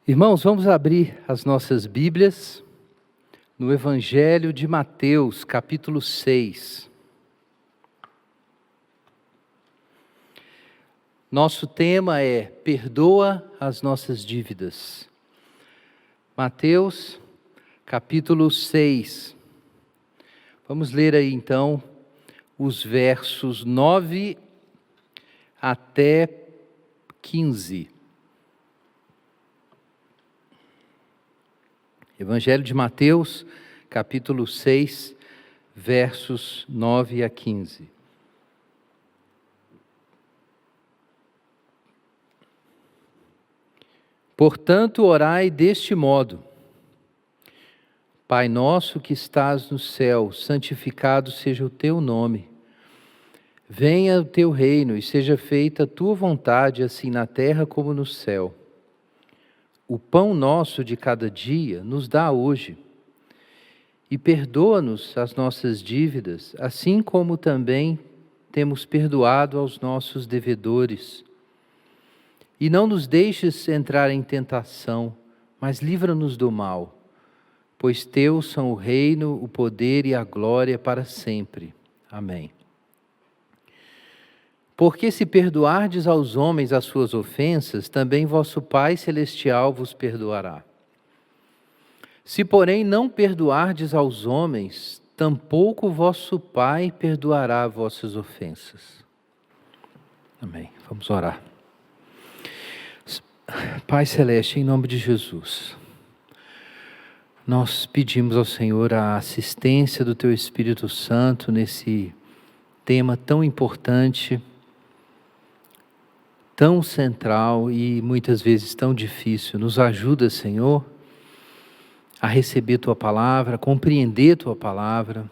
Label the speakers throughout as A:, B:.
A: Irmãos, vamos abrir as nossas Bíblias no Evangelho de Mateus, capítulo 6. Nosso tema é Perdoa as nossas dívidas. Mateus, capítulo 6. Vamos ler aí então os versos 9 até 15. Evangelho de Mateus, capítulo 6, versos 9 a 15. Portanto, orai deste modo: Pai nosso que estás no céu, santificado seja o teu nome. Venha o teu reino e seja feita a tua vontade, assim na terra como no céu. O pão nosso de cada dia nos dá hoje. E perdoa-nos as nossas dívidas, assim como também temos perdoado aos nossos devedores. E não nos deixes entrar em tentação, mas livra-nos do mal, pois teus são o reino, o poder e a glória para sempre. Amém. Porque se perdoardes aos homens as suas ofensas, também vosso Pai Celestial vos perdoará. Se, porém, não perdoardes aos homens, tampouco vosso Pai perdoará vossas ofensas. Amém. Vamos orar. Pai Celeste, em nome de Jesus, nós pedimos ao Senhor a assistência do Teu Espírito Santo nesse tema tão importante, tão central e muitas vezes tão difícil. Nos ajuda, Senhor, a receber Tua Palavra, a compreender Tua Palavra.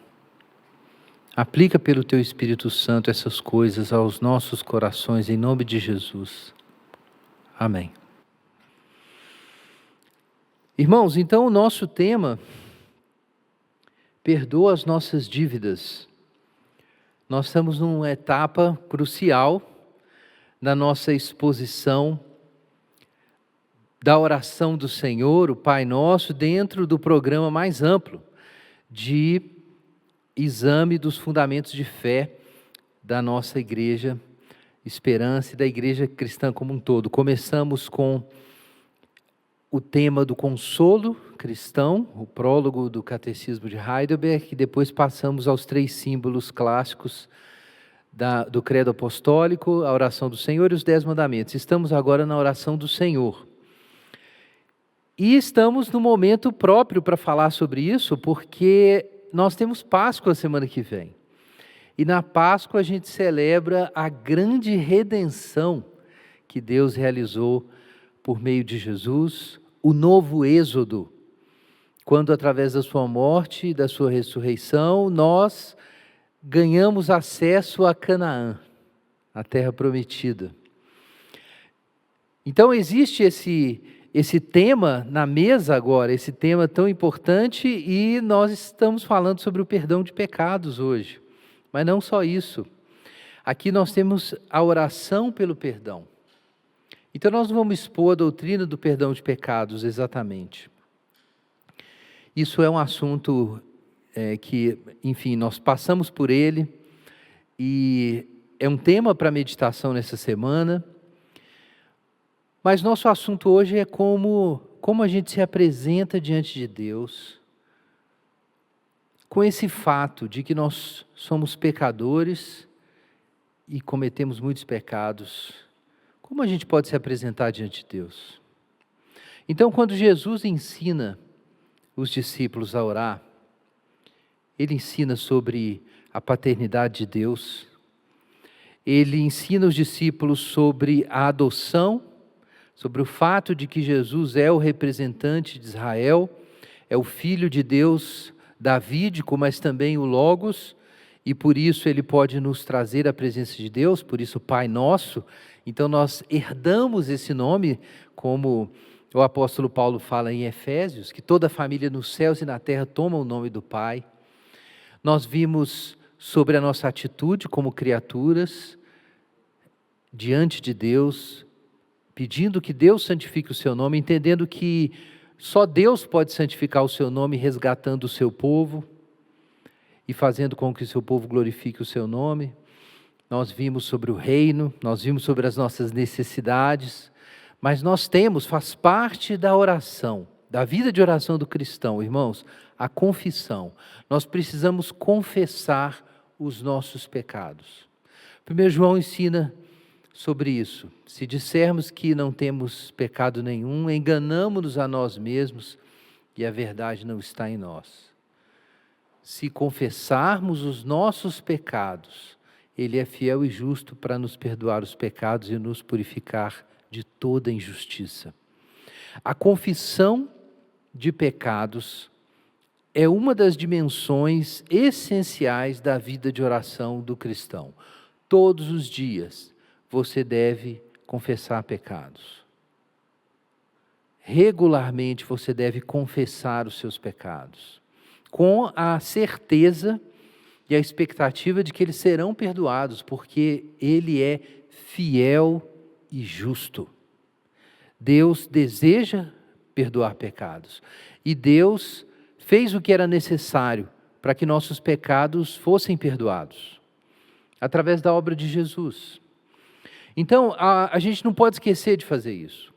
A: Aplica pelo Teu Espírito Santo essas coisas aos nossos corações, em nome de Jesus. Amém. Irmãos, então o nosso tema, perdoa as nossas dívidas. Nós estamos numa etapa crucial na nossa exposição da oração do Senhor, o Pai Nosso, dentro do programa mais amplo de exame dos fundamentos de fé da nossa igreja Esperança e da igreja cristã como um todo. Começamos com o tema do consolo cristão, o prólogo do Catecismo de Heidelberg, e depois passamos aos 3 símbolos clássicos do credo apostólico, a oração do Senhor e os 10 mandamentos. Estamos agora na oração do Senhor. E estamos no momento próprio para falar sobre isso, porque nós temos Páscoa semana que vem. E na Páscoa a gente celebra a grande redenção que Deus realizou por meio de Jesus, o novo êxodo, quando através da sua morte e da sua ressurreição, nós ganhamos acesso a Canaã, a terra prometida. Então existe esse tema na mesa agora, esse tema tão importante, e nós estamos falando sobre o perdão de pecados hoje. Mas não só isso. Aqui nós temos a oração pelo perdão. Então nós não vamos expor a doutrina do perdão de pecados exatamente. Isso é um assunto que, enfim, nós passamos por ele e é um tema para meditação nessa semana. Mas nosso assunto hoje é como a gente se apresenta diante de Deus com esse fato de que nós somos pecadores e cometemos muitos pecados. Como a gente pode se apresentar diante de Deus? Então, quando Jesus ensina os discípulos a orar, Ele ensina sobre a paternidade de Deus, Ele ensina os discípulos sobre a adoção, sobre o fato de que Jesus é o representante de Israel, é o Filho de Deus davídico, mas também o Logos, e por isso Ele pode nos trazer a presença de Deus, por isso Pai Nosso. Então nós herdamos esse nome, como o apóstolo Paulo fala em Efésios, que toda a família nos céus e na terra toma o nome do Pai. Nós vimos sobre a nossa atitude como criaturas diante de Deus, pedindo que Deus santifique o seu nome, entendendo que só Deus pode santificar o seu nome, resgatando o seu povo e fazendo com que o seu povo glorifique o seu nome. Nós vimos sobre o reino, nós vimos sobre as nossas necessidades, mas nós temos, faz parte da oração, da vida de oração do cristão, irmãos, a confissão. Nós precisamos confessar os nossos pecados. 1 João ensina sobre isso. Se dissermos que não temos pecado nenhum, enganamo-nos a nós mesmos e a verdade não está em nós. Se confessarmos os nossos pecados, Ele é fiel e justo para nos perdoar os pecados e nos purificar de toda injustiça. A confissão de pecados é uma das dimensões essenciais da vida de oração do cristão. Todos os dias você deve confessar pecados. Regularmente você deve confessar os seus pecados, com a certeza e a expectativa de que eles serão perdoados, porque Ele é fiel e justo. Deus deseja perdoar pecados, e Deus fez o que era necessário para que nossos pecados fossem perdoados, através da obra de Jesus. Então, a gente não pode esquecer de fazer isso.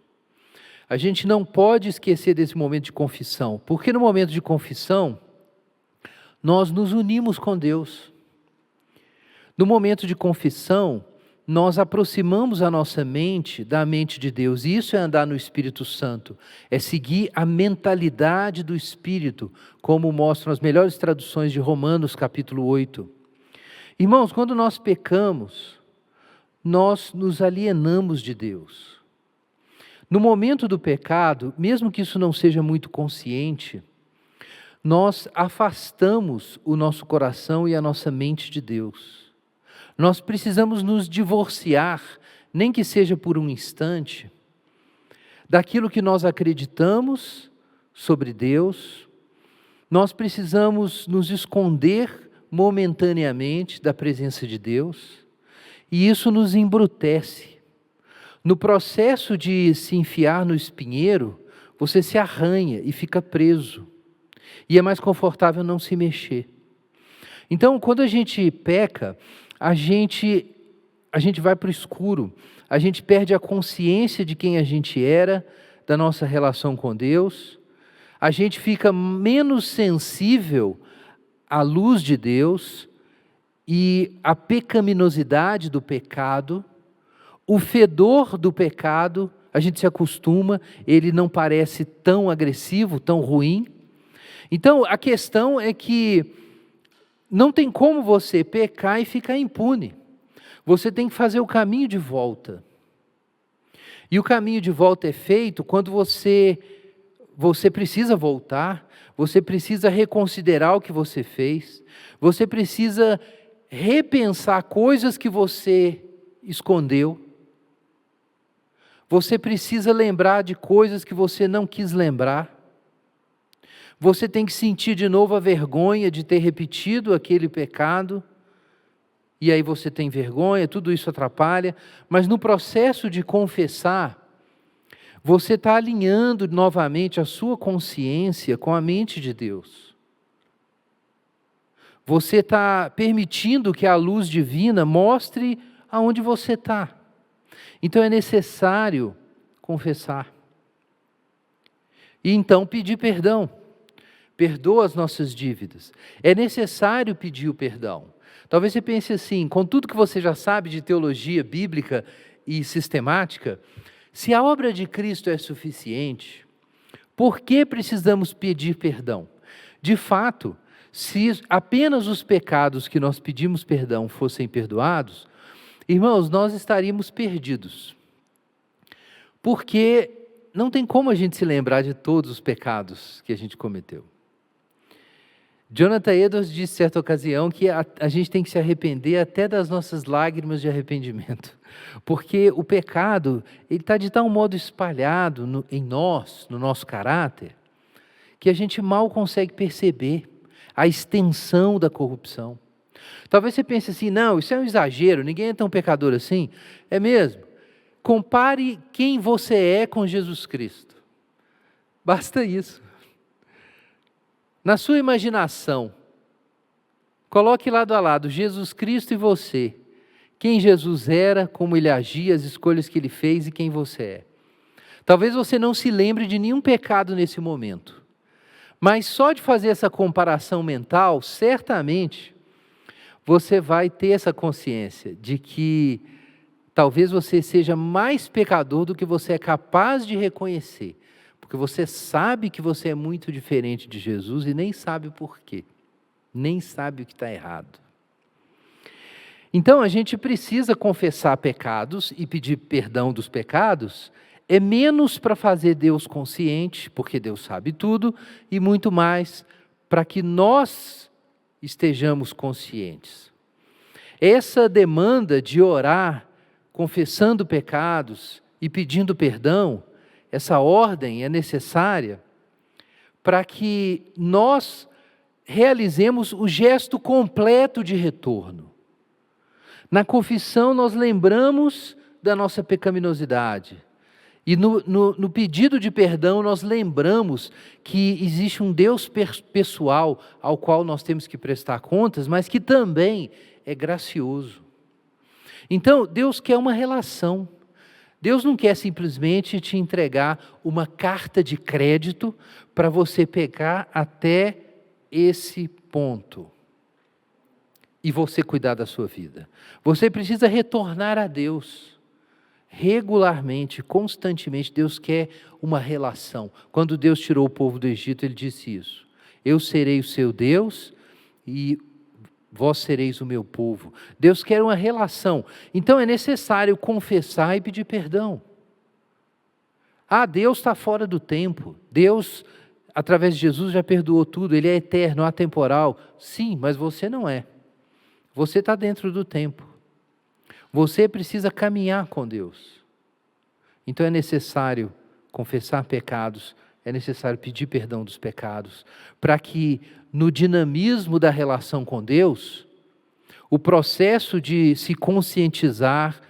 A: A gente não pode esquecer desse momento de confissão, porque no momento de confissão, nós nos unimos com Deus. No momento de confissão, nós aproximamos a nossa mente da mente de Deus. E isso é andar no Espírito Santo, é seguir a mentalidade do Espírito, como mostram as melhores traduções de Romanos capítulo 8. Irmãos, quando nós pecamos, nós nos alienamos de Deus. No momento do pecado, mesmo que isso não seja muito consciente, nós afastamos o nosso coração e a nossa mente de Deus. Nós precisamos nos divorciar, nem que seja por um instante, daquilo que nós acreditamos sobre Deus. Nós precisamos nos esconder momentaneamente da presença de Deus, e isso nos embrutece. No processo de se enfiar no espinheiro, você se arranha e fica preso. E é mais confortável não se mexer. Então, quando a gente peca, a gente vai para o escuro, a gente perde a consciência de quem a gente era, da nossa relação com Deus, a gente fica menos sensível à luz de Deus e à pecaminosidade do pecado. O fedor do pecado, a gente se acostuma, ele não parece tão agressivo, tão ruim. Então, a questão é que não tem como você pecar e ficar impune. Você tem que fazer o caminho de volta. E o caminho de volta é feito quando você precisa voltar, você precisa reconsiderar o que você fez, você precisa repensar coisas que você escondeu, você precisa lembrar de coisas que você não quis lembrar. Você tem que sentir de novo a vergonha de ter repetido aquele pecado. E aí você tem vergonha, tudo isso atrapalha. Mas no processo de confessar, você está alinhando novamente a sua consciência com a mente de Deus. Você está permitindo que a luz divina mostre aonde você está. Então é necessário confessar. E então pedir perdão. Perdoa as nossas dívidas. É necessário pedir o perdão. Talvez você pense assim, com tudo que você já sabe de teologia bíblica e sistemática, se a obra de Cristo é suficiente, por que precisamos pedir perdão? De fato, se apenas os pecados que nós pedimos perdão fossem perdoados, irmãos, nós estaríamos perdidos. Porque não tem como a gente se lembrar de todos os pecados que a gente cometeu. Jonathan Edwards disse, certa ocasião, que a gente tem que se arrepender até das nossas lágrimas de arrependimento. Porque o pecado, ele está de tal modo espalhado em nós, no nosso caráter, que a gente mal consegue perceber a extensão da corrupção. Talvez você pense assim, não, isso é um exagero, ninguém é tão pecador assim. É mesmo. Compare quem você é com Jesus Cristo. Basta isso. Na sua imaginação, coloque lado a lado Jesus Cristo e você. Quem Jesus era, como ele agia, as escolhas que ele fez e quem você é. Talvez você não se lembre de nenhum pecado nesse momento. Mas só de fazer essa comparação mental, certamente, você vai ter essa consciência de que talvez você seja mais pecador do que você é capaz de reconhecer. Porque você sabe que você é muito diferente de Jesus e nem sabe o porquê. Nem sabe o que está errado. Então a gente precisa confessar pecados e pedir perdão dos pecados, é menos para fazer Deus consciente, porque Deus sabe tudo, e muito mais para que nós estejamos conscientes. Essa demanda de orar, confessando pecados e pedindo perdão, essa ordem é necessária para que nós realizemos o gesto completo de retorno. Na confissão nós lembramos da nossa pecaminosidade. E no pedido de perdão nós lembramos que existe um Deus pessoal ao qual nós temos que prestar contas, mas que também é gracioso. Então Deus quer uma relação. Deus não quer simplesmente te entregar uma carta de crédito para você pegar até esse ponto e você cuidar da sua vida. Você precisa retornar a Deus regularmente, constantemente. Deus quer uma relação. Quando Deus tirou o povo do Egito, Ele disse isso: eu serei o seu Deus e vós sereis o meu povo. Deus quer uma relação. Então é necessário confessar e pedir perdão. Deus está fora do tempo. Deus, através de Jesus, já perdoou tudo. Ele é eterno, atemporal. Sim, mas você não é. Você está dentro do tempo. Você precisa caminhar com Deus. Então é necessário confessar pecados, é necessário pedir perdão dos pecados, para que no dinamismo da relação com Deus, o processo de se conscientizar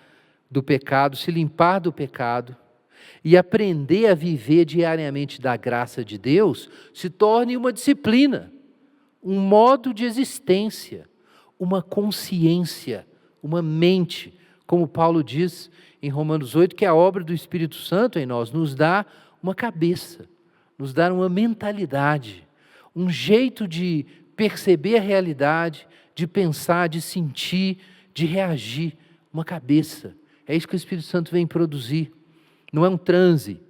A: do pecado, se limpar do pecado e aprender a viver diariamente da graça de Deus, se torne uma disciplina, um modo de existência, uma consciência, uma mente, como Paulo diz em Romanos 8, que a obra do Espírito Santo em nós nos dá uma cabeça, nos dá uma mentalidade, um jeito de perceber a realidade, de pensar, de sentir, de reagir, uma cabeça. É isso que o Espírito Santo vem produzir, não é um transe.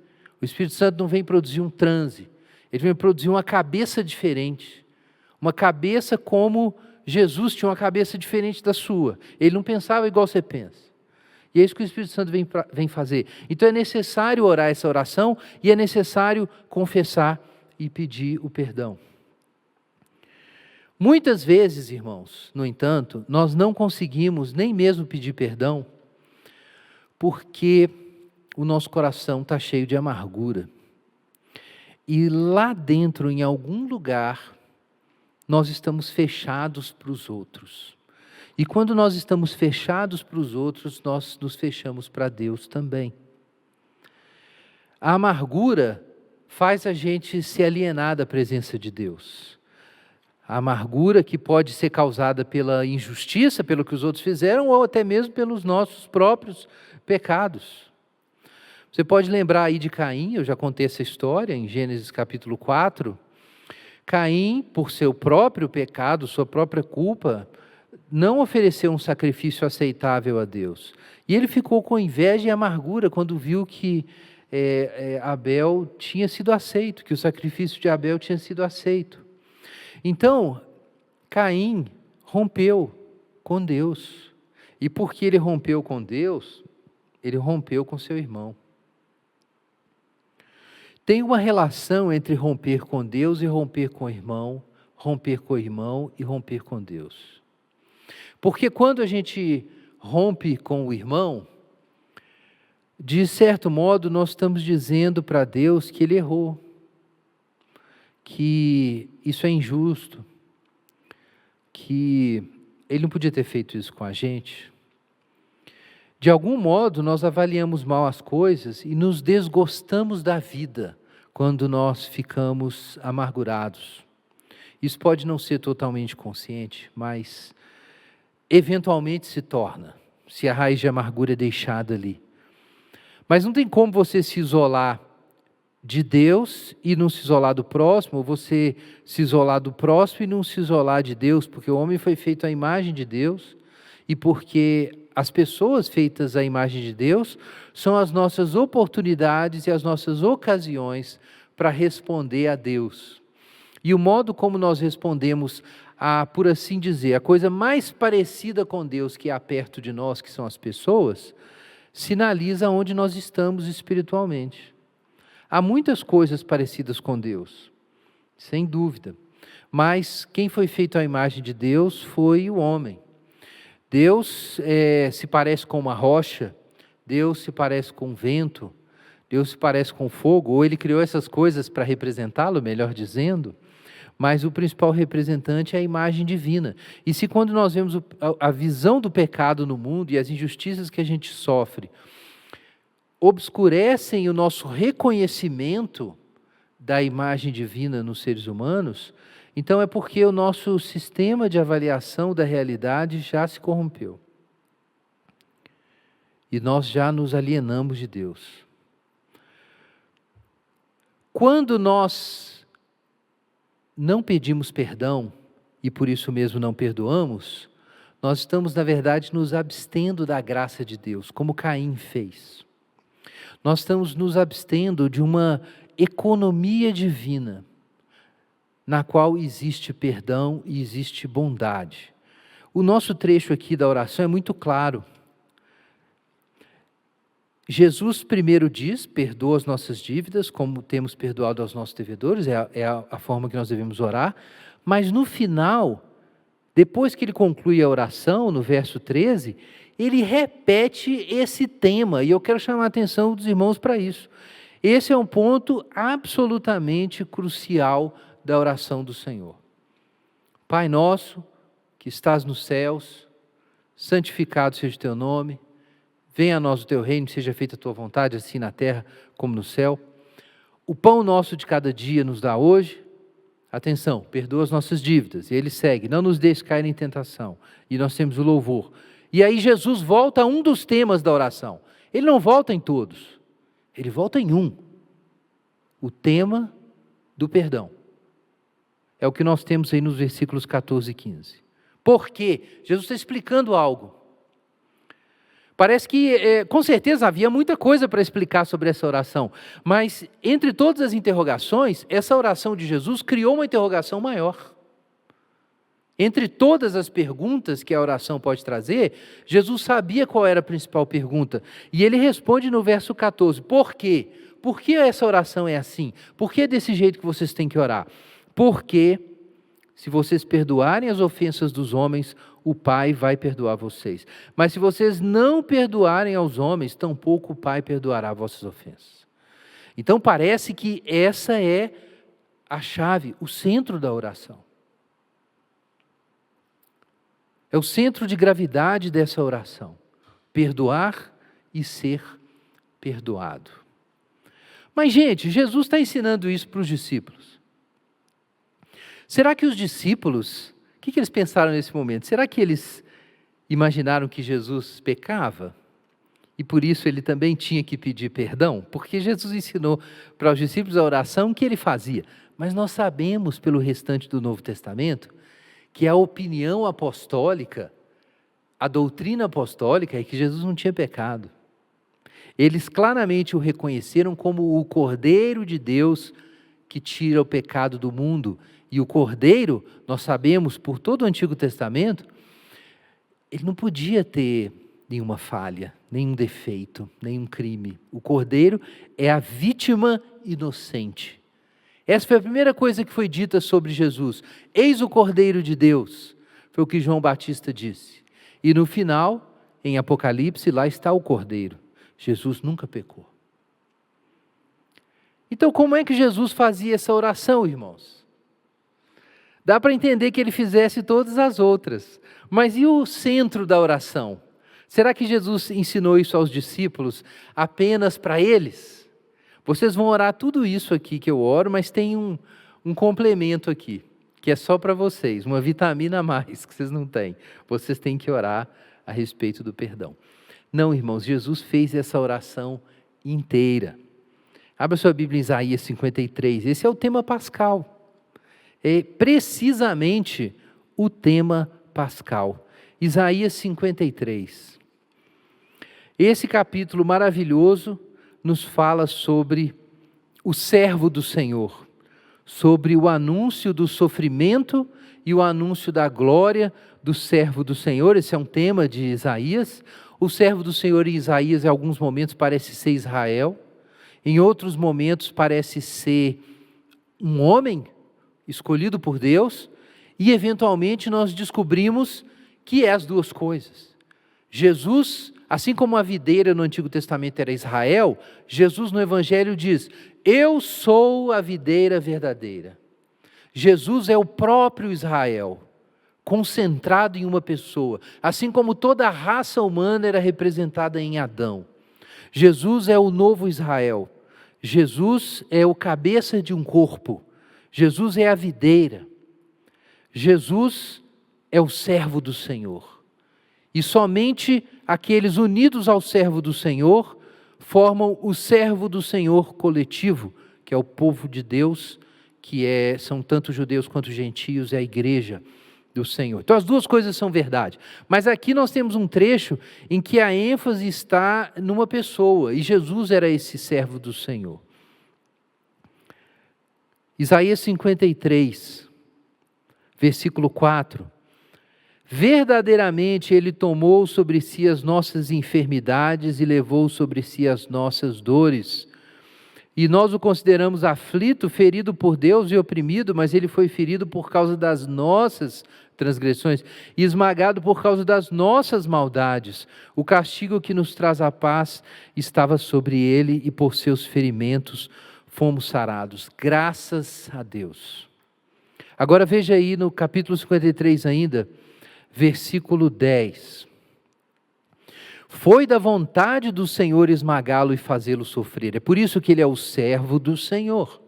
A: O Espírito Santo não vem produzir um transe, ele vem produzir uma cabeça diferente, uma cabeça como Jesus tinha uma cabeça diferente da sua. Ele não pensava igual você pensa. E é isso que o Espírito Santo vem fazer. Então é necessário orar essa oração e é necessário confessar e pedir o perdão. Muitas vezes, irmãos, no entanto, nós não conseguimos nem mesmo pedir perdão porque o nosso coração está cheio de amargura. E lá dentro, em algum lugar, nós estamos fechados para os outros. E quando nós estamos fechados para os outros, nós nos fechamos para Deus também. A amargura faz a gente se alienar da presença de Deus. A amargura que pode ser causada pela injustiça, pelo que os outros fizeram, ou até mesmo pelos nossos próprios pecados. Você pode lembrar aí de Caim, eu já contei essa história em Gênesis capítulo 4. Caim, por seu próprio pecado, sua própria culpa, não ofereceu um sacrifício aceitável a Deus. E ele ficou com inveja e amargura quando viu que Abel tinha sido aceito, que o sacrifício de Abel tinha sido aceito. Então, Caim rompeu com Deus. E porque ele rompeu com Deus, ele rompeu com seu irmão. Tem uma relação entre romper com Deus e romper com o irmão e romper com Deus. Porque quando a gente rompe com o irmão, de certo modo nós estamos dizendo para Deus que ele errou, que isso é injusto, que ele não podia ter feito isso com a gente. De algum modo, nós avaliamos mal as coisas e nos desgostamos da vida quando nós ficamos amargurados. Isso pode não ser totalmente consciente, mas eventualmente se torna, se a raiz de amargura é deixada ali. Mas não tem como você se isolar de Deus e não se isolar do próximo, ou você se isolar do próximo e não se isolar de Deus, porque o homem foi feito à imagem de Deus e porque as pessoas feitas à imagem de Deus são as nossas oportunidades e as nossas ocasiões para responder a Deus. E o modo como nós respondemos a, por assim dizer, a coisa mais parecida com Deus que há perto de nós, que são as pessoas, sinaliza onde nós estamos espiritualmente. Há muitas coisas parecidas com Deus, sem dúvida, mas quem foi feito à imagem de Deus foi o homem. Deus se parece com uma rocha, Deus se parece com um vento, Deus se parece com fogo, ou Ele criou essas coisas para representá-lo, melhor dizendo, mas o principal representante é a imagem divina. E se quando nós vemos a visão do pecado no mundo e as injustiças que a gente sofre, obscurecem o nosso reconhecimento da imagem divina nos seres humanos, então é porque o nosso sistema de avaliação da realidade já se corrompeu. E nós já nos alienamos de Deus. Quando nós não pedimos perdão e por isso mesmo não perdoamos, nós estamos, na verdade, nos abstendo da graça de Deus, como Caim fez. Nós estamos nos abstendo de uma economia divina, na qual existe perdão e existe bondade. O nosso trecho aqui da oração é muito claro. Jesus primeiro diz, perdoa as nossas dívidas, como temos perdoado aos nossos devedores, é a forma que nós devemos orar, mas no final, depois que ele conclui a oração, no verso 13, ele repete esse tema, e eu quero chamar a atenção dos irmãos para isso. Esse é um ponto absolutamente crucial da oração do Senhor. Pai nosso, que estás nos céus, santificado seja o teu nome, venha a nós o teu reino, seja feita a tua vontade, assim na terra como no céu. O pão nosso de cada dia nos dá hoje. Atenção, perdoa as nossas dívidas. E ele segue, não nos deixe cair em tentação. E nós temos o louvor. E aí Jesus volta a um dos temas da oração. Ele não volta em todos, ele volta em um. O tema do perdão. É o que nós temos aí nos versículos 14 e 15. Por quê? Jesus está explicando algo. Parece que, com certeza, havia muita coisa para explicar sobre essa oração. Mas, entre todas as interrogações, essa oração de Jesus criou uma interrogação maior. Entre todas as perguntas que a oração pode trazer, Jesus sabia qual era a principal pergunta. E ele responde no verso 14. Por quê? Por que essa oração é assim? Por que é desse jeito que vocês têm que orar? Porque, se vocês perdoarem as ofensas dos homens, o Pai vai perdoar vocês. Mas se vocês não perdoarem aos homens, tampouco o Pai perdoará vossas ofensas. Então parece que essa é a chave, o centro da oração. É o centro de gravidade dessa oração. Perdoar e ser perdoado. Mas, gente, Jesus está ensinando isso para os discípulos. Será que os discípulos, o que eles pensaram nesse momento? Será que eles imaginaram que Jesus pecava? E por isso ele também tinha que pedir perdão? Porque Jesus ensinou para os discípulos a oração que ele fazia. Mas nós sabemos pelo restante do Novo Testamento que a opinião apostólica, a doutrina apostólica é que Jesus não tinha pecado. Eles claramente o reconheceram como o Cordeiro de Deus que tira o pecado do mundo. E o Cordeiro, nós sabemos por todo o Antigo Testamento, ele não podia ter nenhuma falha, nenhum defeito, nenhum crime. O Cordeiro é a vítima inocente. Essa foi a primeira coisa que foi dita sobre Jesus. Eis o Cordeiro de Deus, foi o que João Batista disse. E no final, em Apocalipse, lá está o Cordeiro. Jesus nunca pecou. Então, como é que Jesus fazia essa oração, irmãos? Dá para entender que ele fizesse todas as outras. Mas e o centro da oração? Será que Jesus ensinou isso aos discípulos apenas para eles? Vocês vão orar tudo isso aqui que eu oro, mas tem um complemento aqui, que é só para vocês, uma vitamina a mais que vocês não têm. Vocês têm que orar a respeito do perdão. Não, irmãos, Jesus fez essa oração inteira. Abra sua Bíblia em Isaías 53, esse é o tema pascal. É precisamente o tema pascal. Isaías 53. Esse capítulo maravilhoso nos fala sobre o servo do Senhor, sobre o anúncio do sofrimento e o anúncio da glória do servo do Senhor. Esse é um tema de Isaías. O servo do Senhor em Isaías, em alguns momentos, parece ser Israel, em outros momentos parece ser um homem escolhido por Deus, e eventualmente nós descobrimos que é as duas coisas. Jesus, assim como a videira no Antigo Testamento era Israel, Jesus no Evangelho diz: eu sou a videira verdadeira. Jesus é o próprio Israel, concentrado em uma pessoa, assim como toda a raça humana era representada em Adão. Jesus é o novo Israel. Jesus é o cabeça de um corpo. Jesus é a videira. Jesus é o servo do Senhor. E somente aqueles unidos ao servo do Senhor formam o servo do Senhor coletivo, que é o povo de Deus, são tanto judeus quanto gentios, é a igreja do Senhor. Então as duas coisas são verdade. Mas aqui nós temos um trecho em que a ênfase está numa pessoa, e Jesus era esse servo do Senhor. Isaías 53, versículo 4. Verdadeiramente Ele tomou sobre si as nossas enfermidades e levou sobre si as nossas dores. E nós o consideramos aflito, ferido por Deus e oprimido, mas Ele foi ferido por causa das nossas transgressões e esmagado por causa das nossas maldades. O castigo que nos traz a paz estava sobre Ele e por seus ferimentos fomos sarados. Graças a Deus. Agora veja aí no capítulo 53 ainda, versículo 10. Foi da vontade do Senhor esmagá-lo e fazê-lo sofrer. É por isso que ele é o servo do Senhor.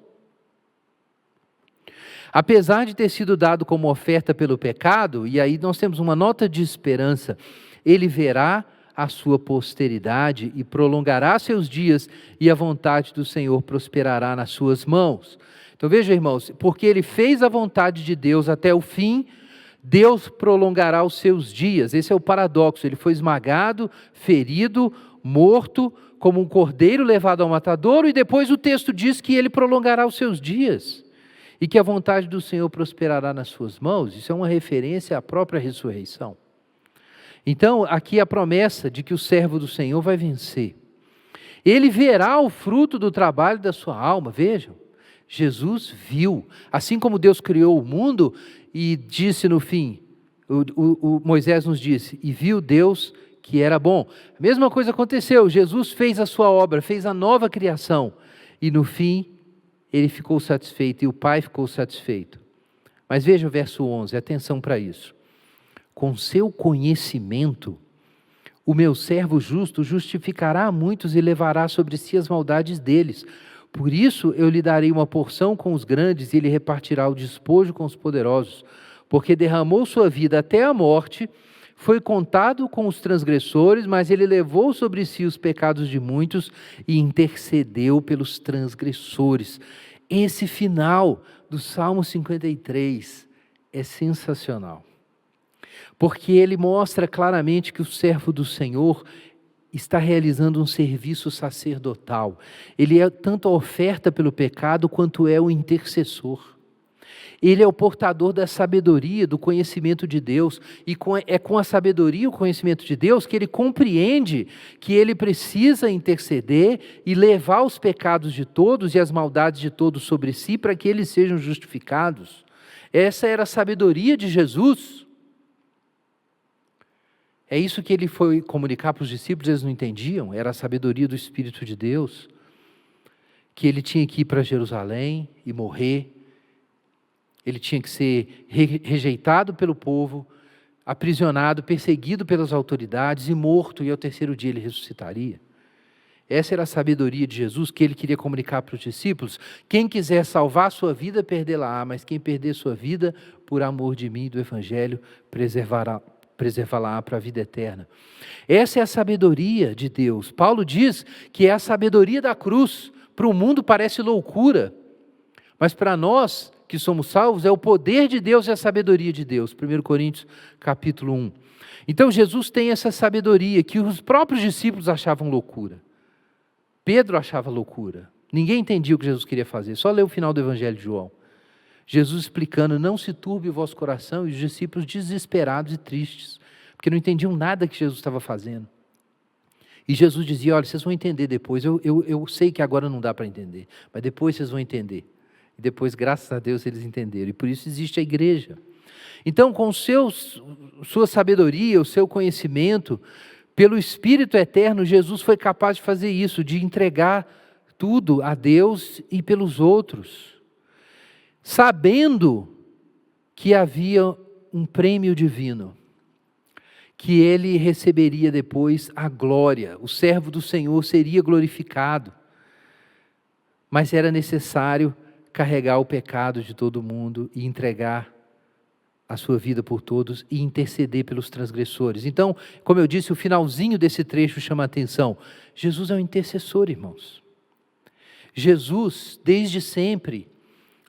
A: Apesar de ter sido dado como oferta pelo pecado, e aí nós temos uma nota de esperança, ele verá a sua posteridade e prolongará seus dias, e a vontade do Senhor prosperará nas suas mãos. Então veja, irmãos, porque ele fez a vontade de Deus até o fim, Deus prolongará os seus dias. Esse é o paradoxo. Ele foi esmagado, ferido, morto, como um cordeiro levado ao matadouro, e depois o texto diz que ele prolongará os seus dias, e que a vontade do Senhor prosperará nas suas mãos. Isso é uma referência à própria ressurreição. Então, aqui a promessa de que o servo do Senhor vai vencer. Ele verá o fruto do trabalho da sua alma. Vejam, Jesus viu, assim como Deus criou o mundo, e disse no fim, Moisés nos disse, e viu Deus que era bom. A mesma coisa aconteceu, Jesus fez a sua obra, fez a nova criação, e no fim, ele ficou satisfeito, e o Pai ficou satisfeito. Mas veja o verso 11, atenção para isso. Com seu conhecimento, o meu servo justo justificará a muitos e levará sobre si as maldades deles. Por isso eu lhe darei uma porção com os grandes e ele repartirá o despojo com os poderosos, porque derramou sua vida até a morte, foi contado com os transgressores, mas ele levou sobre si os pecados de muitos e intercedeu pelos transgressores. Esse final do Salmo 53 é sensacional, porque ele mostra claramente que o servo do Senhor está realizando um serviço sacerdotal. Ele é tanto a oferta pelo pecado, quanto é o intercessor. Ele é o portador da sabedoria, do conhecimento de Deus, e é com a sabedoria e o conhecimento de Deus que ele compreende que ele precisa interceder e levar os pecados de todos e as maldades de todos sobre si, para que eles sejam justificados. Essa era a sabedoria de Jesus. É isso que ele foi comunicar para os discípulos, eles não entendiam, era a sabedoria do Espírito de Deus, que ele tinha que ir para Jerusalém e morrer, ele tinha que ser rejeitado pelo povo, aprisionado, perseguido pelas autoridades e morto, e ao terceiro dia ele ressuscitaria. Essa era a sabedoria de Jesus que ele queria comunicar para os discípulos. Quem quiser salvar sua vida, perdê-la-á, mas quem perder sua vida, por amor de mim e do Evangelho, preservá-la para a vida eterna. Essa é a sabedoria de Deus. Paulo diz que é a sabedoria da cruz. Para o mundo parece loucura, mas para nós que somos salvos, é o poder de Deus e a sabedoria de Deus. 1 Coríntios capítulo 1. Então Jesus tem essa sabedoria que os próprios discípulos achavam loucura. Pedro achava loucura. Ninguém entendia o que Jesus queria fazer. Só lê o final do Evangelho de João. Jesus explicando, não se turbe o vosso coração, e os discípulos desesperados e tristes, porque não entendiam nada que Jesus estava fazendo. E Jesus dizia, olha, vocês vão entender depois, eu sei que agora não dá para entender, mas depois vocês vão entender. E depois, graças a Deus, eles entenderam, e por isso existe a igreja. Então, com sua sabedoria, o seu conhecimento, pelo Espírito Eterno, Jesus foi capaz de fazer isso, de entregar tudo a Deus e pelos outros, sabendo que havia um prêmio divino, que ele receberia depois a glória, o servo do Senhor seria glorificado, mas era necessário carregar o pecado de todo mundo e entregar a sua vida por todos e interceder pelos transgressores. Então, como eu disse, o finalzinho desse trecho chama a atenção. Jesus é um intercessor, irmãos. Jesus, desde sempre,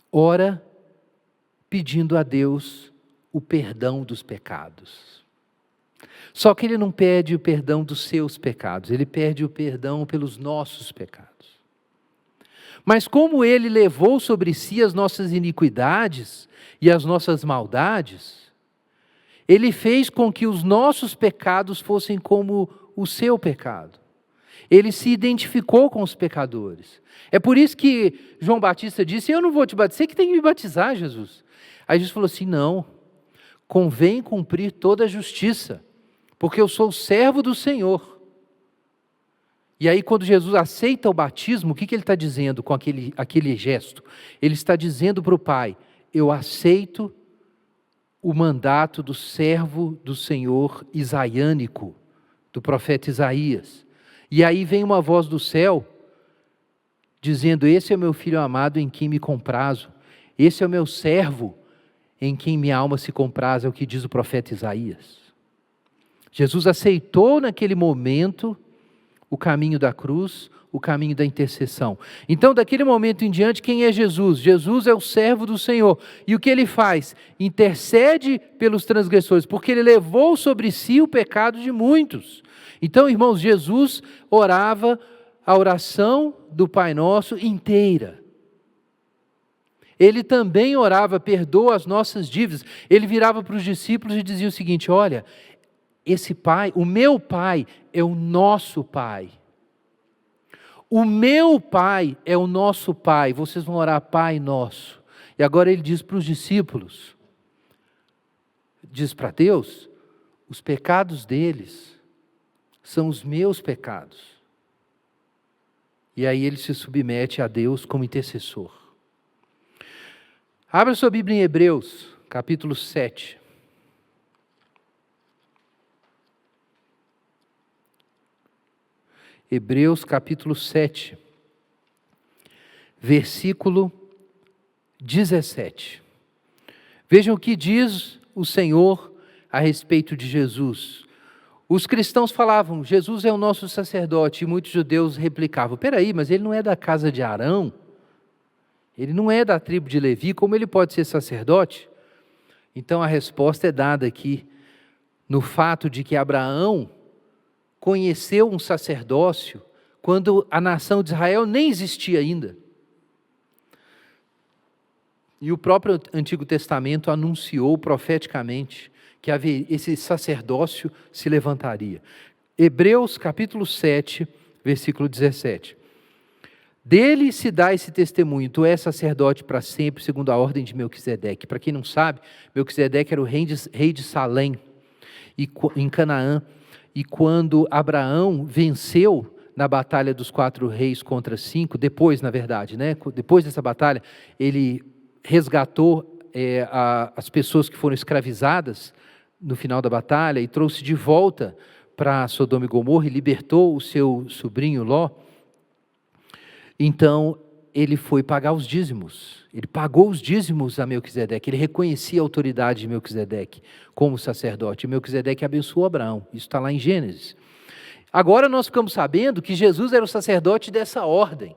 A: ora pedindo a Deus o perdão dos pecados. Só que ele não pede o perdão dos seus pecados, ele pede o perdão pelos nossos pecados. Mas como ele levou sobre si as nossas iniquidades e as nossas maldades, ele fez com que os nossos pecados fossem como o seu pecado. Ele se identificou com os pecadores. É por isso que João Batista disse, eu não vou te batizar, você que tem que me batizar, Jesus. Aí Jesus falou assim, não, convém cumprir toda a justiça, porque eu sou o servo do Senhor. E aí quando Jesus aceita o batismo, o que ele está dizendo com aquele gesto? Ele está dizendo para o Pai, eu aceito o mandato do servo do Senhor isaiânico, do profeta Isaías. E aí vem uma voz do céu, dizendo, esse é o meu filho amado em quem me comprazo, esse é o meu servo em quem minha alma se compraz, é o que diz o profeta Isaías. Jesus aceitou naquele momento o caminho da cruz, o caminho da intercessão. Então, daquele momento em diante, quem é Jesus? Jesus é o servo do Senhor. E o que ele faz? Intercede pelos transgressores, porque ele levou sobre si o pecado de muitos. Então, irmãos, Jesus orava a oração do Pai Nosso inteira. Ele também orava, perdoa as nossas dívidas. Ele virava para os discípulos e dizia o seguinte, olha, esse Pai, o meu Pai é o nosso Pai. O meu Pai é o nosso Pai. Vocês vão orar Pai Nosso. E agora ele diz para os discípulos, diz para Deus, os pecados deles são os meus pecados. E aí ele se submete a Deus como intercessor. Abra sua Bíblia em Hebreus, capítulo 7. Hebreus capítulo 7, versículo 17. Vejam o que diz o Senhor a respeito de Jesus. Os cristãos falavam, Jesus é o nosso sacerdote, e muitos judeus replicavam, peraí, mas ele não é da casa de Arão? Ele não é da tribo de Levi, como ele pode ser sacerdote? Então a resposta é dada aqui, no fato de que Abraão conheceu um sacerdócio quando a nação de Israel nem existia ainda. E o próprio Antigo Testamento anunciou profeticamente que esse sacerdócio se levantaria. Hebreus capítulo 7, versículo 17. Dele se dá esse testemunho, tu és sacerdote para sempre, segundo a ordem de Melquisedeque. Para quem não sabe, Melquisedeque era o rei de Salém, em Canaã. E quando Abraão venceu na batalha dos 4 reis contra 5, depois na verdade, né? Depois dessa batalha, ele resgatou as pessoas que foram escravizadas no final da batalha e trouxe de volta para Sodoma e Gomorra e libertou o seu sobrinho Ló, então ele foi pagar os dízimos. Ele pagou os dízimos a Melquisedeque. Ele reconhecia a autoridade de Melquisedeque como sacerdote. E Melquisedeque abençoou Abraão. Isso está lá em Gênesis. Agora nós ficamos sabendo que Jesus era o sacerdote dessa ordem.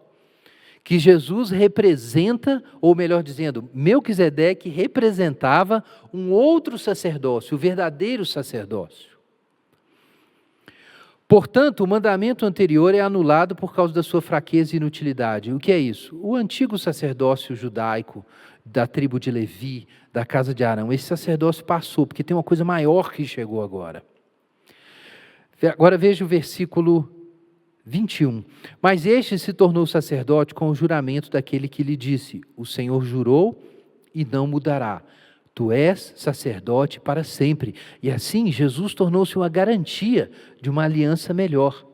A: Que Jesus representa, ou melhor dizendo, Melquisedeque representava um outro sacerdócio, o verdadeiro sacerdócio. Portanto, o mandamento anterior é anulado por causa da sua fraqueza e inutilidade. O que é isso? O antigo sacerdócio judaico da tribo de Levi, da casa de Arão, esse sacerdócio passou, porque tem uma coisa maior que chegou agora. Agora veja o versículo 21. Mas este se tornou sacerdote com o juramento daquele que lhe disse: o Senhor jurou e não mudará. Tu és sacerdote para sempre. E assim, Jesus tornou-se uma garantia de uma aliança melhor.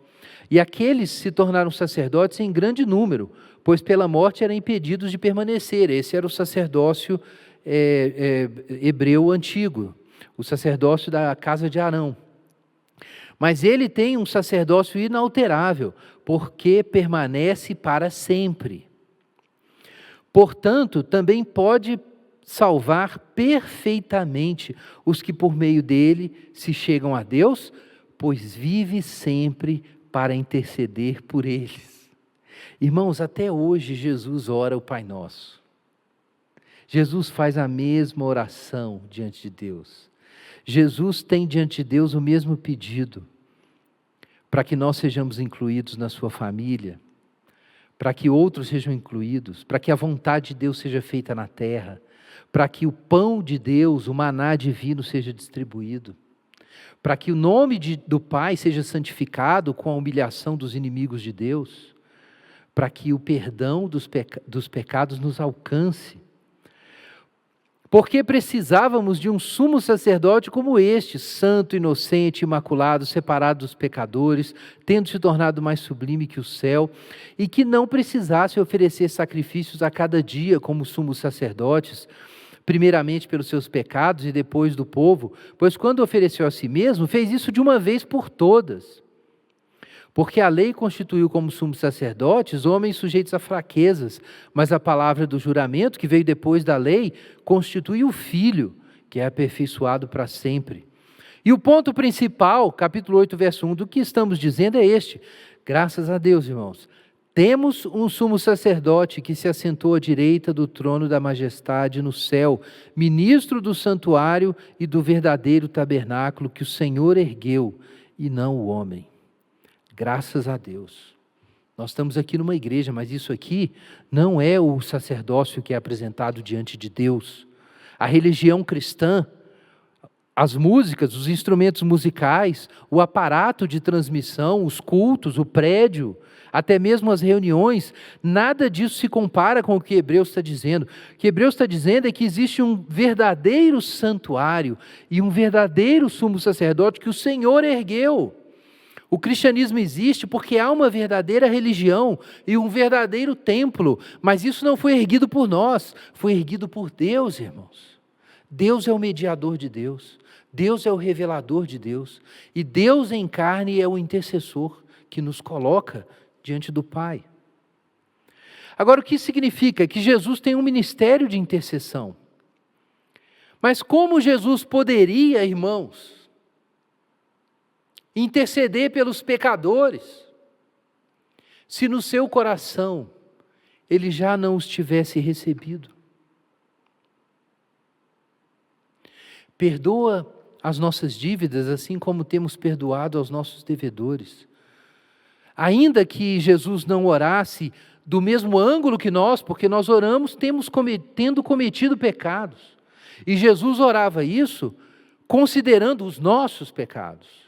A: E aqueles se tornaram sacerdotes em grande número, pois pela morte eram impedidos de permanecer. Esse era o sacerdócio hebreu antigo, o sacerdócio da casa de Arão. Mas ele tem um sacerdócio inalterável, porque permanece para sempre. Portanto, também pode salvar perfeitamente os que por meio dele se chegam a Deus, pois vive sempre para interceder por eles. Irmãos, até hoje Jesus ora o Pai Nosso. Jesus faz a mesma oração diante de Deus. Jesus tem diante de Deus o mesmo pedido, para que nós sejamos incluídos na sua família, para que outros sejam incluídos, para que a vontade de Deus seja feita na terra, para que o pão de Deus, o maná divino, seja distribuído, para que o nome do Pai seja santificado com a humilhação dos inimigos de Deus, para que o perdão dos pecados nos alcance. Porque precisávamos de um sumo sacerdote como este, santo, inocente, imaculado, separado dos pecadores, tendo se tornado mais sublime que o céu, e que não precisasse oferecer sacrifícios a cada dia como sumos sacerdotes, primeiramente pelos seus pecados e depois do povo, pois quando ofereceu a si mesmo, fez isso de uma vez por todas. Porque a lei constituiu como sumos sacerdotes homens sujeitos a fraquezas, mas a palavra do juramento, que veio depois da lei, constitui o Filho, que é aperfeiçoado para sempre. E o ponto principal, capítulo 8, verso 1, do que estamos dizendo é este: graças a Deus, irmãos, temos um sumo sacerdote que se assentou à direita do trono da majestade no céu, ministro do santuário e do verdadeiro tabernáculo que o Senhor ergueu, e não o homem. Graças a Deus. Nós estamos aqui numa igreja, mas isso aqui não é o sacerdócio que é apresentado diante de Deus. A religião cristã, as músicas, os instrumentos musicais, o aparato de transmissão, os cultos, o prédio, até mesmo as reuniões, nada disso se compara com o que Hebreus está dizendo. O que Hebreus está dizendo é que existe um verdadeiro santuário e um verdadeiro sumo sacerdote que o Senhor ergueu. O cristianismo existe porque há uma verdadeira religião e um verdadeiro templo, mas isso não foi erguido por nós, foi erguido por Deus, irmãos. Deus é o mediador de Deus, Deus é o revelador de Deus, e Deus em carne é o intercessor que nos coloca diante do Pai. Agora, o que significa? Que Jesus tem um ministério de intercessão. Mas como Jesus poderia, irmãos, interceder pelos pecadores, se no seu coração ele já não os tivesse recebido? Perdoa as nossas dívidas, assim como temos perdoado aos nossos devedores. Ainda que Jesus não orasse do mesmo ângulo que nós, porque nós oramos tendo cometido pecados, e Jesus orava isso considerando os nossos pecados.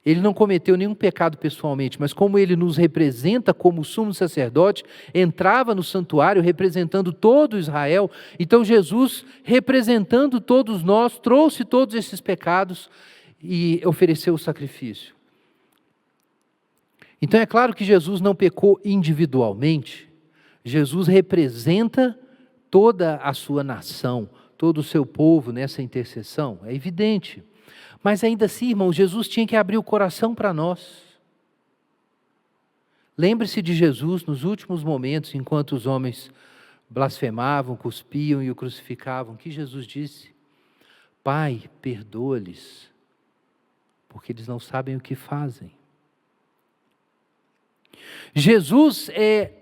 A: Ele não cometeu nenhum pecado pessoalmente, mas como ele nos representa como sumo sacerdote, entrava no santuário representando todo Israel, então Jesus, representando todos nós, trouxe todos esses pecados e ofereceu o sacrifício. Então é claro que Jesus não pecou individualmente, Jesus representa toda a sua nação, todo o seu povo nessa intercessão, é evidente. Mas ainda assim, irmãos, Jesus tinha que abrir o coração para nós. Lembre-se de Jesus nos últimos momentos, enquanto os homens blasfemavam, cuspiam e o crucificavam, que Jesus disse: Pai, perdoa-lhes, porque eles não sabem o que fazem. Jesus é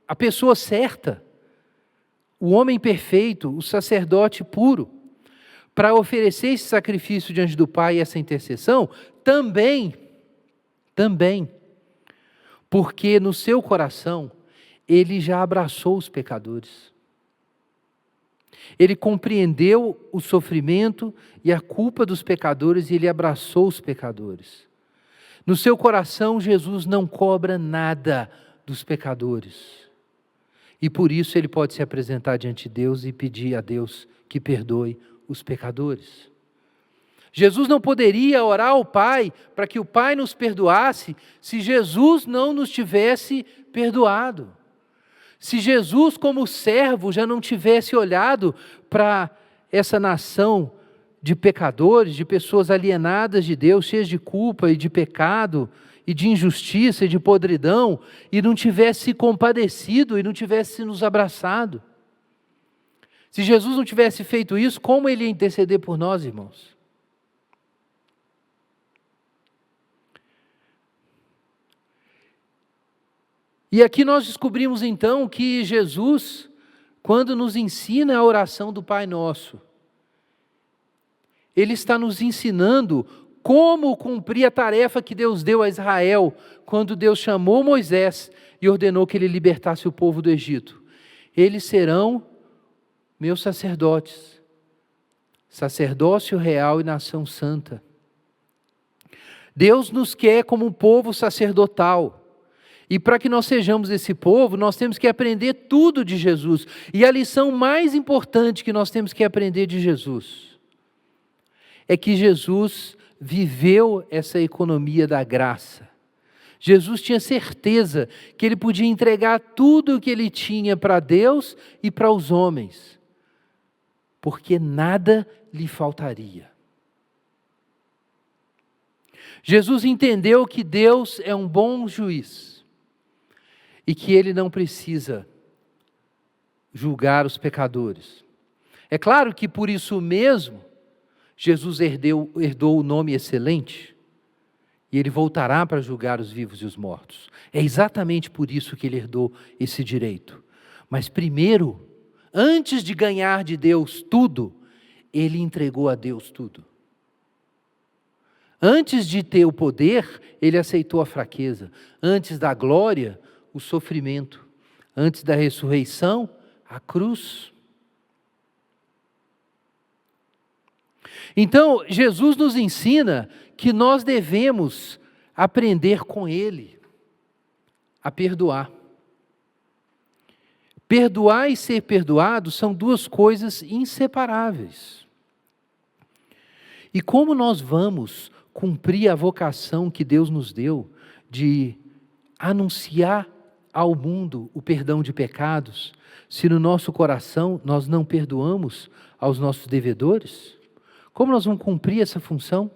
A: a pessoa certa, o homem perfeito, o sacerdote puro, para oferecer esse sacrifício diante do Pai e essa intercessão, também, porque no seu coração, ele já abraçou os pecadores. Ele compreendeu o sofrimento e a culpa dos pecadores e ele abraçou os pecadores. No seu coração, Jesus não cobra nada dos pecadores. E por isso ele pode se apresentar diante de Deus e pedir a Deus que perdoe os pecadores. Jesus não poderia orar ao Pai para que o Pai nos perdoasse se Jesus não nos tivesse perdoado. Se Jesus, como servo, já não tivesse olhado para essa nação de pecadores, de pessoas alienadas de Deus, cheias de culpa e de pecado, e de injustiça e de podridão, e não tivesse se compadecido e não tivesse nos abraçado. Se Jesus não tivesse feito isso, como ele ia interceder por nós, irmãos? E aqui nós descobrimos então que Jesus, quando nos ensina a oração do Pai Nosso, Ele está nos ensinando como cumprir a tarefa que Deus deu a Israel, quando Deus chamou Moisés e ordenou que ele libertasse o povo do Egito. Eles serão meus sacerdotes, sacerdócio real e nação santa. Deus nos quer como um povo sacerdotal. E para que nós sejamos esse povo, nós temos que aprender tudo de Jesus. E a lição mais importante que nós temos que aprender de Jesus é que Jesus viveu essa economia da graça. Jesus tinha certeza que ele podia entregar tudo o que ele tinha para Deus e para os homens, porque nada lhe faltaria. Jesus entendeu que Deus é um bom juiz e que ele não precisa julgar os pecadores. É claro que por isso mesmo, Jesus herdou o nome excelente e ele voltará para julgar os vivos e os mortos. É exatamente por isso que ele herdou esse direito. Mas primeiro, antes de ganhar de Deus tudo, ele entregou a Deus tudo. Antes de ter o poder, ele aceitou a fraqueza. Antes da glória, o sofrimento. Antes da ressurreição, a cruz. Então, Jesus nos ensina que nós devemos aprender com Ele a perdoar. Perdoar e ser perdoado são duas coisas inseparáveis. E como nós vamos cumprir a vocação que Deus nos deu de anunciar ao mundo o perdão de pecados, se no nosso coração nós não perdoamos aos nossos devedores? Como nós vamos cumprir essa função?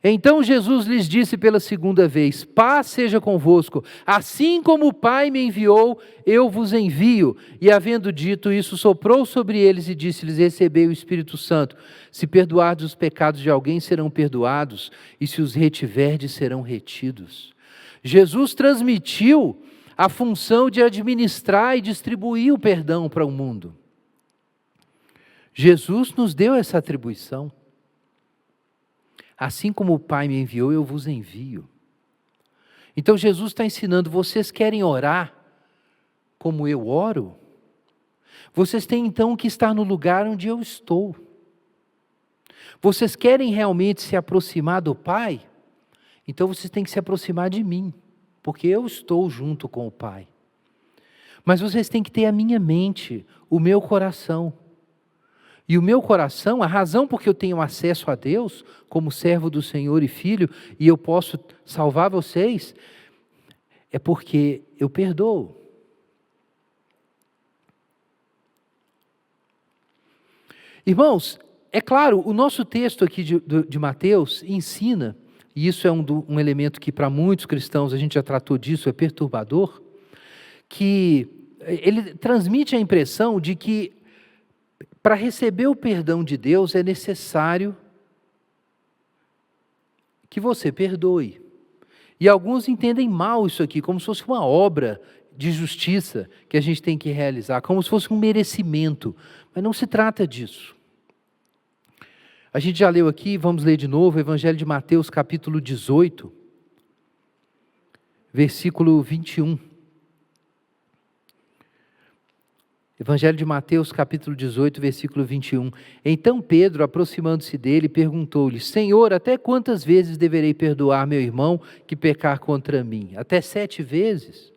A: Então Jesus lhes disse pela segunda vez: paz seja convosco, assim como o Pai me enviou, eu vos envio. E havendo dito isso, soprou sobre eles e disse-lhes: recebei o Espírito Santo. Se perdoardes os pecados de alguém, serão perdoados, e se os retiverdes, serão retidos. Jesus transmitiu a função de administrar e distribuir o perdão para o mundo. Jesus nos deu essa atribuição. Assim como o Pai me enviou, eu vos envio. Então Jesus está ensinando: vocês querem orar como eu oro? Vocês têm então que estar no lugar onde eu estou. Vocês querem realmente se aproximar do Pai? Então vocês têm que se aproximar de mim, porque eu estou junto com o Pai. Mas vocês têm que ter a minha mente, o meu coração. E o meu coração, a razão por que eu tenho acesso a Deus, como servo do Senhor e filho, e eu posso salvar vocês, é porque eu perdoo. Irmãos, é claro, o nosso texto aqui de Mateus ensina, e isso é um elemento que para muitos cristãos, a gente já tratou disso, é perturbador, que ele transmite a impressão de que para receber o perdão de Deus é necessário que você perdoe. E alguns entendem mal isso aqui, como se fosse uma obra de justiça que a gente tem que realizar, como se fosse um merecimento, mas não se trata disso. A gente já leu aqui, vamos ler de novo, o Evangelho de Mateus, capítulo 18, versículo 21. Evangelho de Mateus, capítulo 18, versículo 21. Então Pedro, aproximando-se dele, perguntou-lhe: Senhor, até quantas vezes deverei perdoar meu irmão que pecar contra mim? Até 7 vezes?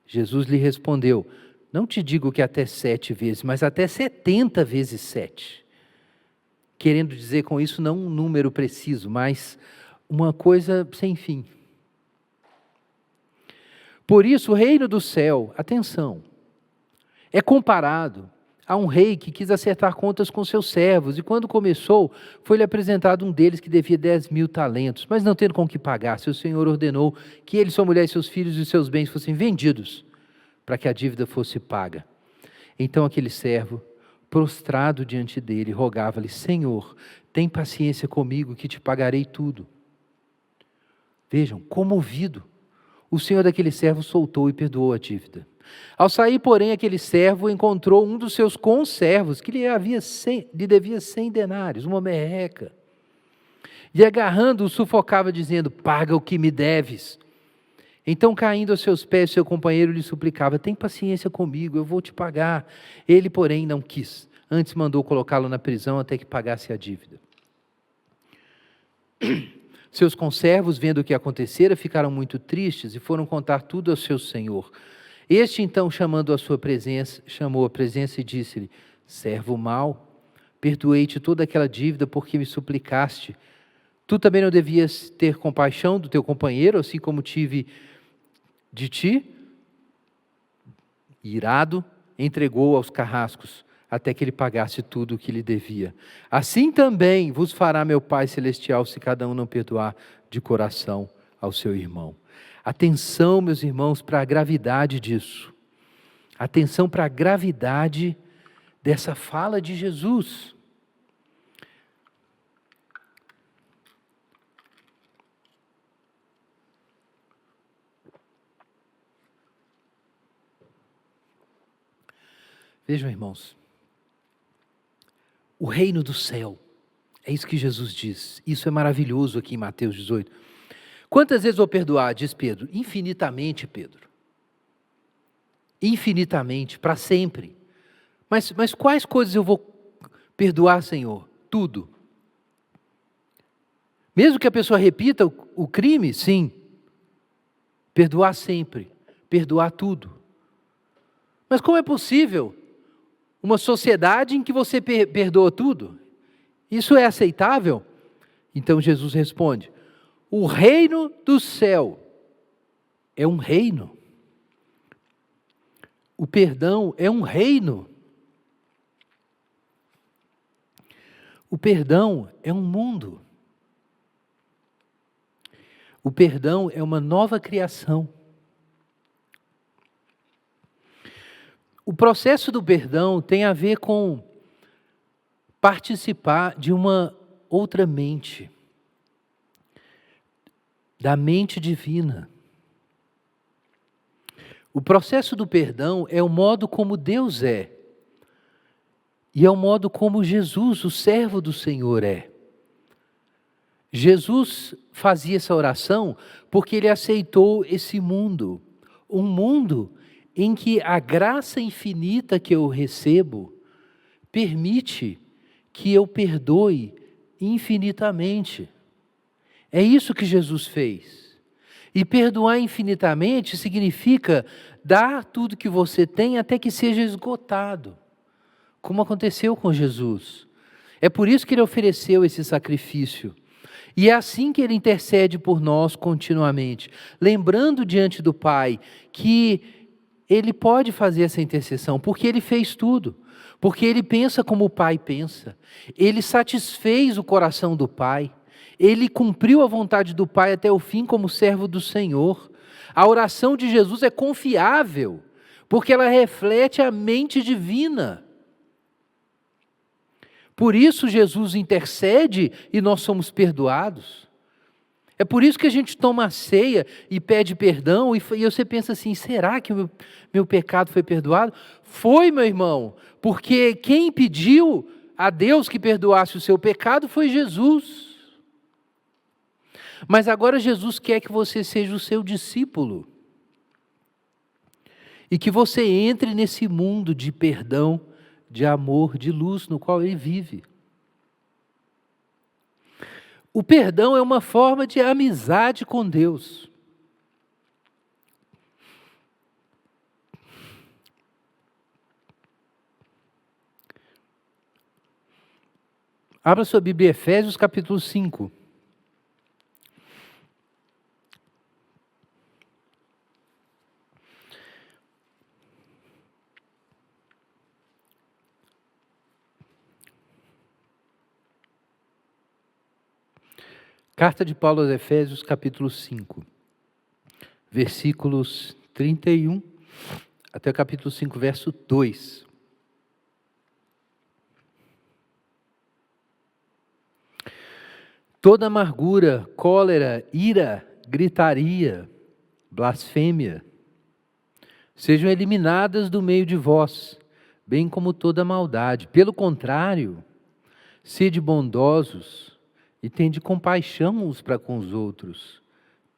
A: Jesus lhe respondeu: Não te digo que até 7 vezes, mas até 70 vezes 7. Querendo dizer com isso não um número preciso, mas uma coisa sem fim. Por isso o reino do céu, atenção, é comparado a um rei que quis acertar contas com seus servos, e quando começou, foi-lhe apresentado um deles que devia 10.000 talentos, mas não tendo com que pagar, seu senhor ordenou que ele, sua mulher e seus filhos e seus bens fossem vendidos, para que a dívida fosse paga. Então aquele servo, prostrado diante dele, rogava-lhe: Senhor, tem paciência comigo que te pagarei tudo. Vejam, comovido, o senhor daquele servo soltou e perdoou a dívida. Ao sair, porém, aquele servo encontrou um dos seus conservos, que lhe devia 100 denários, uma merreca. E agarrando-o, sufocava, dizendo: Paga o que me deves. Então, caindo aos seus pés, seu companheiro lhe suplicava: Tem paciência comigo, eu vou te pagar. Ele, porém, não quis. Antes mandou colocá-lo na prisão até que pagasse a dívida. Seus conservos, vendo o que acontecera, ficaram muito tristes e foram contar tudo ao seu senhor. Este, então, chamou a presença e disse-lhe: Servo mau, perdoei-te toda aquela dívida porque me suplicaste. Tu também não devias ter compaixão do teu companheiro, assim como tive de ti? Irado, entregou aos carrascos, até que ele pagasse tudo o que lhe devia. Assim também vos fará meu Pai Celestial, se cada um não perdoar de coração ao seu irmão. Atenção, meus irmãos, para a gravidade disso. Atenção para a gravidade dessa fala de Jesus. Vejam, irmãos, o reino do céu, é isso que Jesus diz. Isso é maravilhoso aqui em Mateus 18. Quantas vezes vou perdoar, diz Pedro? Infinitamente, Pedro. Infinitamente, para sempre. Mas quais coisas eu vou perdoar, Senhor? Tudo. Mesmo que a pessoa repita o crime, sim. Perdoar sempre. Perdoar tudo. Mas como é possível uma sociedade em que você perdoa tudo? Isso é aceitável? Então Jesus responde: o reino do céu é um reino. O perdão é um reino. O perdão é um mundo. O perdão é uma nova criação. O processo do perdão tem a ver com participar de uma outra mente, da mente divina. O processo do perdão é o modo como Deus é, e é o modo como Jesus, o servo do Senhor, é. Jesus fazia essa oração porque ele aceitou esse mundo, um mundo em que a graça infinita que eu recebo permite que eu perdoe infinitamente. É isso que Jesus fez. E perdoar infinitamente significa dar tudo que você tem até que seja esgotado, como aconteceu com Jesus. É por isso que ele ofereceu esse sacrifício. E é assim que ele intercede por nós continuamente, lembrando diante do Pai que ele pode fazer essa intercessão, porque ele fez tudo. porque ele pensa como o Pai pensa. Ele satisfez o coração do Pai. Ele cumpriu a vontade do Pai até o fim como servo do Senhor. A oração de Jesus é confiável, porque ela reflete a mente divina. Por isso Jesus intercede e nós somos perdoados. É por isso que a gente toma a ceia e pede perdão, e você pensa assim, será que o meu pecado foi perdoado? Foi, meu irmão, porque quem pediu a Deus que perdoasse o seu pecado foi Jesus. Mas agora Jesus quer que você seja o seu discípulo. E que você entre nesse mundo de perdão, de amor, de luz no qual Ele vive. O perdão é uma forma de amizade com Deus. Abra sua Bíblia, Efésios capítulo 5. Carta de Paulo aos Efésios, capítulo 5, versículos 31 até o capítulo 5, verso 2. Toda amargura, cólera, ira, gritaria, blasfêmia, sejam eliminadas do meio de vós, bem como toda maldade. Pelo contrário, sede bondosos e tende compaixão uns para com os outros,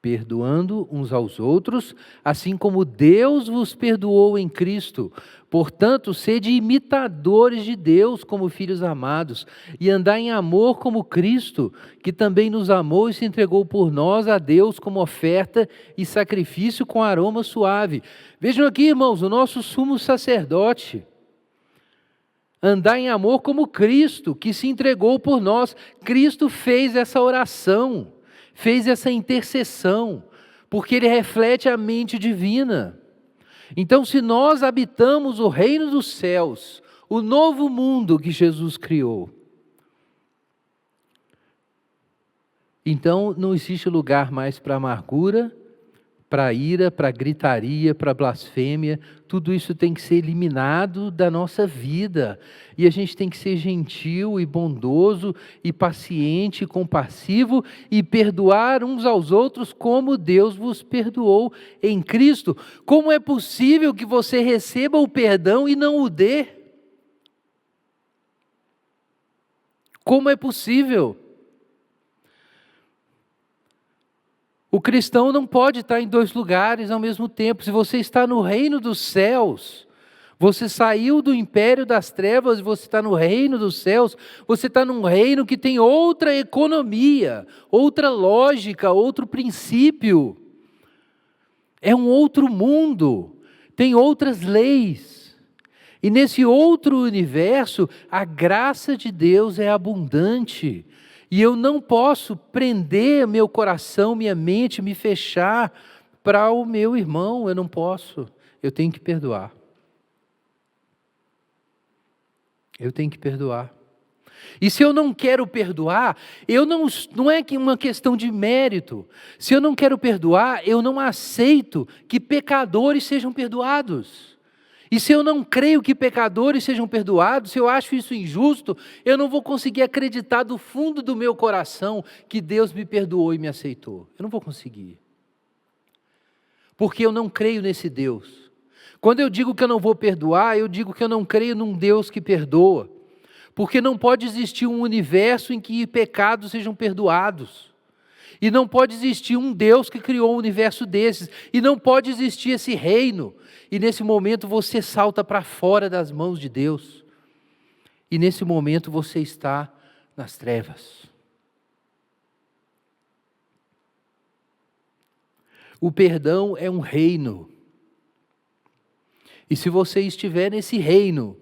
A: perdoando uns aos outros, assim como Deus vos perdoou em Cristo. Portanto, sede imitadores de Deus como filhos amados, e andai em amor como Cristo, que também nos amou e se entregou por nós a Deus como oferta e sacrifício com aroma suave. Vejam aqui, irmãos, o nosso sumo sacerdote. Andar em amor como Cristo, que se entregou por nós. Cristo fez essa oração, fez essa intercessão, porque Ele reflete a mente divina. Então, se nós habitamos o reino dos céus, o novo mundo que Jesus criou, então não existe lugar mais para amargura, para ira, para gritaria, para blasfêmia. Tudo isso tem que ser eliminado da nossa vida. E a gente tem que ser gentil e bondoso e paciente e compassivo e perdoar uns aos outros como Deus vos perdoou em Cristo. Como é possível que você receba o perdão e não o dê? Como é possível? O cristão não pode estar em dois lugares ao mesmo tempo. Se você está no reino dos céus, você saiu do império das trevas e você está no reino dos céus, você está num reino que tem outra economia, outra lógica, outro princípio. É um outro mundo, tem outras leis. E nesse outro universo, a graça de Deus é abundante. E eu não posso prender meu coração, minha mente, me fechar para o meu irmão. Eu não posso. Eu tenho que perdoar. Eu tenho que perdoar. E se eu não quero perdoar, não é uma questão de mérito. Se eu não quero perdoar, eu não aceito que pecadores sejam perdoados. E se eu não creio que pecadores sejam perdoados, se eu acho isso injusto, eu não vou conseguir acreditar do fundo do meu coração que Deus me perdoou e me aceitou. Eu não vou conseguir. Porque eu não creio nesse Deus. Quando eu digo que eu não vou perdoar, eu digo que eu não creio num Deus que perdoa. Porque não pode existir um universo em que pecados sejam perdoados. E não pode existir um Deus que criou um universo desses. E não pode existir esse reino. E nesse momento você salta para fora das mãos de Deus. E nesse momento você está nas trevas. O perdão é um reino. E se você estiver nesse reino,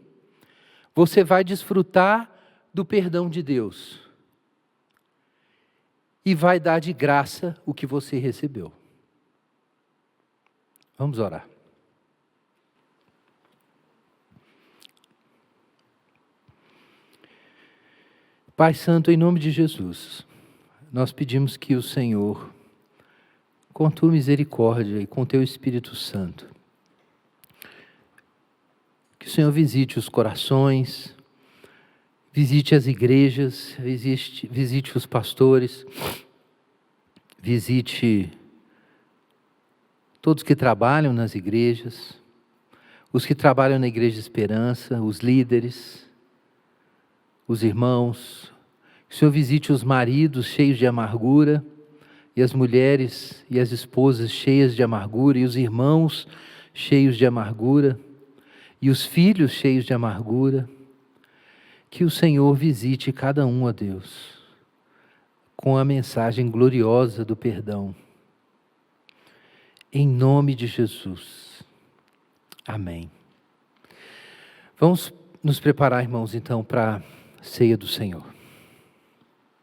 A: você vai desfrutar do perdão de Deus. E vai dar de graça o que você recebeu. Vamos orar. Pai Santo, em nome de Jesus, nós pedimos que o Senhor, com tua misericórdia e com teu Espírito Santo, que o Senhor visite os corações, visite as igrejas, visite os pastores, visite todos que trabalham nas igrejas, os que trabalham na Igreja Esperança, os líderes, os irmãos. Que o Senhor visite os maridos cheios de amargura, e as mulheres e as esposas cheias de amargura, e os irmãos cheios de amargura, e os filhos cheios de amargura. Que o Senhor visite cada um, ó Deus, com a mensagem gloriosa do perdão. Em nome de Jesus. Amém. Vamos nos preparar, irmãos, então, para a ceia do Senhor.